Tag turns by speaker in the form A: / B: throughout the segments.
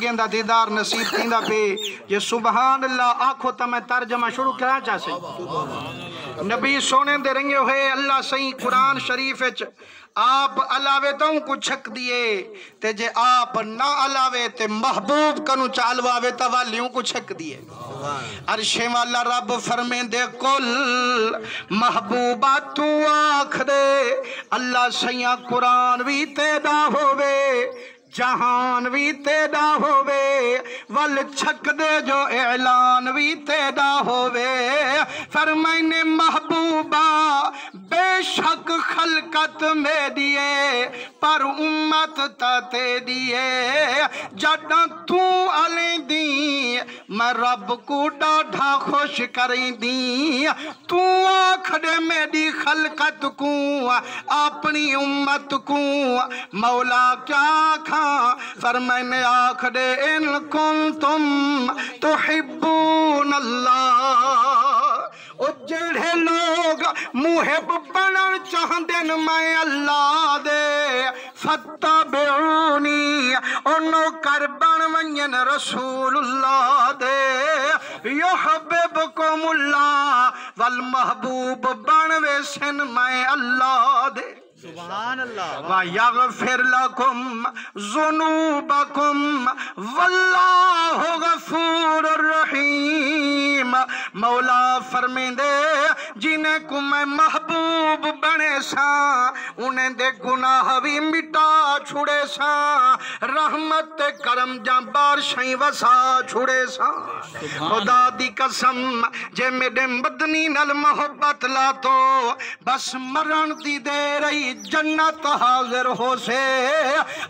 A: گیندا دیدار نصیب تھیندا پہ یہ سبحان اللہ آنکھو تا میں ترجمہ شروع کرنا چاہتے نبی سونے دے رنگے ہوئے اللہ صحیح قرآن شریف آپ علاوے تاؤں کو چھک دیئے تے جے آپ نہ علاوے تے محبوب کنو چالواوے توالیوں کو چھک دیئے عرشے والا رب فرمین دے کل محبوبہ تو آکھ دے اللہ سیاں قرآن بھی تیدا ہوئے جہان بھی تیدا ہوئے ول چھک دے جو اعلان بھی تیدا ہوئے فرمائنے محبوبہ بے شک خلقت میں دیئے پر امت تے دیئے جڑا تو علی دی میں رب کو ڈاڑھا خوش کریں دی تو آکھڑے میری خلقت کو اپنی امت کو مولا کیا کھا فرمائنے آکھڑے ان کنتم تحبون اللہ او جڑے لوگ محب بنن چاہندن میں اللہ دے فتبعونی انو کربن ونین رسول اللہ دے یحببکم اللہ والمحبوب بنوے سن میں اللہ دے سبحان اللہ وَيَغْفِرْ لَكُمْ ذُنُوبَكُمْ وَاللَّهُ غَفُورُ الرَّحِيمُ مولا فرمین دے جنہیں کو میں محبوب بنے سا انہیں دے گناہ بھی مٹا چھوڑے سا رحمت کرم جانبار شاہی وسا چھوڑے سا خدا دی قسم جے میرے مدنی نل محبت لا تو بس مرن دی دے رہی جنت حاضر ہو سے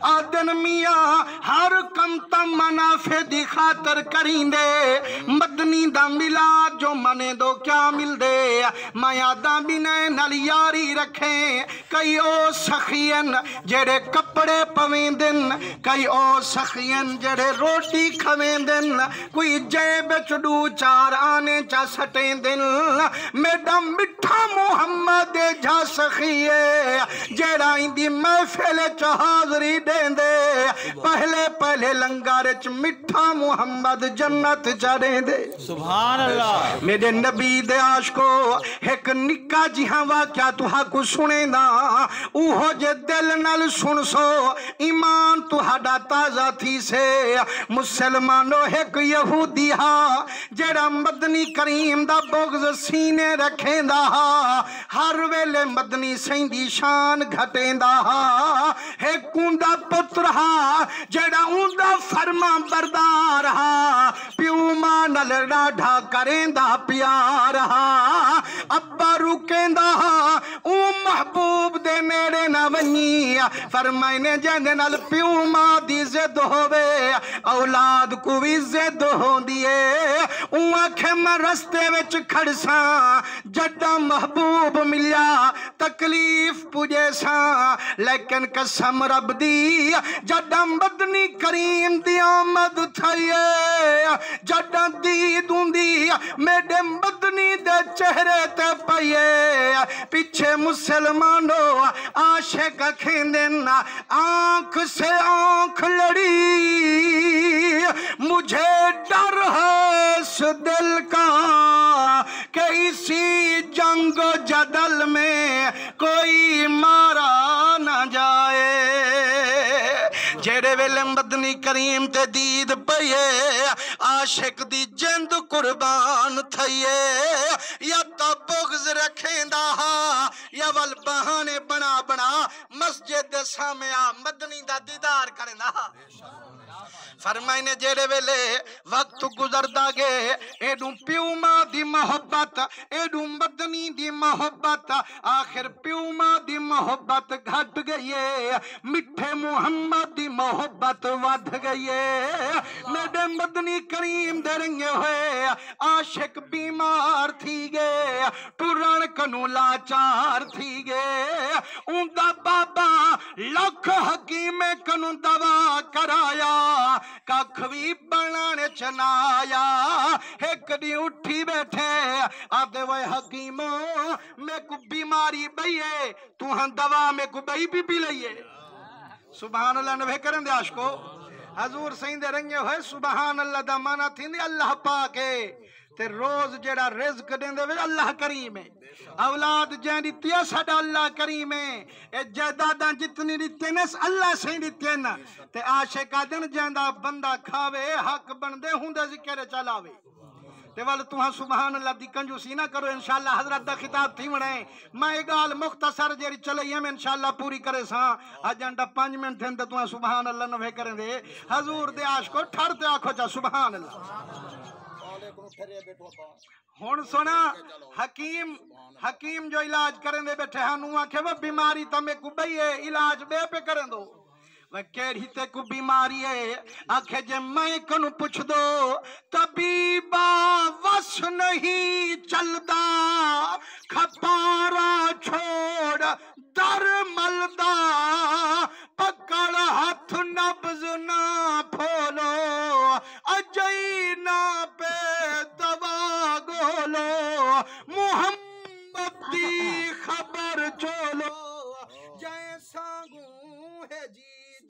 A: آدن میاں ہر کم تم منافع دی خاطر کریں دے مدنی دا ملا جو منے دو کیا مل دے میادہ بینے نل یاری رکھیں کئی او سخین جڑے کپڑے پویں دن کئی او سخین جڑے روٹی کھویں دن کوئی جیب چڑو چار آنے چا سٹیں دن میڈا مٹھا محمد جا سخیے جیڑا اندی محفل حاضری دیں دے پہلے لنگارچ مٹھا محمد جنت چڑھیں دے سبحان اللہ میرے نبی دے عاشقو ایک نکا جہاں واقعہ تو کو سنے نا اوہو جے دل نل سن سو ایمان تو ہڈا تازہ تھی سے مسلمانو ایک یہودی ہاں جیڑا مدنی کریم دا بغض سینے رکھیں دا ہر ویلے مدنی سیندی شان گھٹیں دا ایک اندہ پتر ہاں جیڑا اندہ فرما بردار ہاں پیو مان لڑا ڈھا کریں دا پیار ہاں ابا رکیں دا او محبوب دے میرے نونی فرمائنے جیندے نال پیو ماں دی زد ہوئے اولاد کو بھی زد ہو دیئے او آنکھیں میں رستے وچ کھڑساں جڈا محبوب ملیا تکلیف پوجے ساں لیکن قسم رب دی جڈا مدنی کریم دی آمد تھائیے جڈا دید دی میڈے مدنی دے چہرے تے پائیے پیچھے مسلمانو عاشق کھیندن آنکھ سے آنکھ لڑی مجھے ڈر ہے اس دل کا کہ اسی جنگ و جدل میں کوئی مارا نہ جائے جیڑے ویلے مدنی کریم تے دید پئیے عاشق دی جند قربان تھئیے یا تا بغض رکھیں دا یا ول بہانے بنا بنا مسجد سامعہ مدنی دا دیدار کریں دا فرمائنے جیڑے ویلے وقت گزر دا گے ایڈوں پیو ماں دی محبت ایڈوں مدنی دی محبت آخر پیو ماں دی محبت گھٹ گئیے مٹھے محمد دی محبت ودھ گئیے میرے مدنی کریم دے رنگے ہوئے عاشق بیمار تھی گے ٹرن کنو لاچار تھی گے اندہ بابا لکھ حکیم کنو دوا کرایا کاکھوی بنانے چنایا ایک دی اٹھی بیٹھے آدھے وہ حکیموں میں کو بیماری بھئیے تو ہن دوا میں کو بھئی بھی لئیے سبحان اللہ نبھے کریں دے عاشقو حضور سیندے رنگے ہوئے سبحان اللہ دا مانا تھی اللہ پاکے تے روز جیڑا رزق دیندے وے اللہ کریم ہے اولاد جہاں دیتی ہے ساڑا اللہ کریم ہے اے جائیداداں جتنی دیتی ہیں اللہ سے دیتی ہیں تے عاشقہ دن جہاں بندہ کھاوے حق بندے ہوں دے ذکر چلاوے تے والے تمہاں سبحان اللہ دی کنجوسی نہ کرو انشاءاللہ حضرت دا خطاب تھی مڑے میں گال مختصر جیری چلئی ہم انشاءاللہ پوری کرے ساں اجنڈا 5 منٹ تھیں تے تمہاں سبحان اللہ نوے کریں دے حضور دے عاشقو ٹھڑتے آکھو چا سبحان اللہ ہون سنا حکیم جو علاج کریں دے بیٹھے ہنو آکھے وہ بیماری تمہیں کو بھئیے علاج بے پہ کریں دو وہ کیڑی تے کو بیماری ہے آکھے جے میں کنو پوچھ دو طبیبہ وس نہیں چلدا کھپارا چھوڑ در ملدا پکڑ ہاتھ نبض نہ پھولو اجئی نہ پہ دوا گولو محمد دی خبر چولو جیسا گوں ہے جی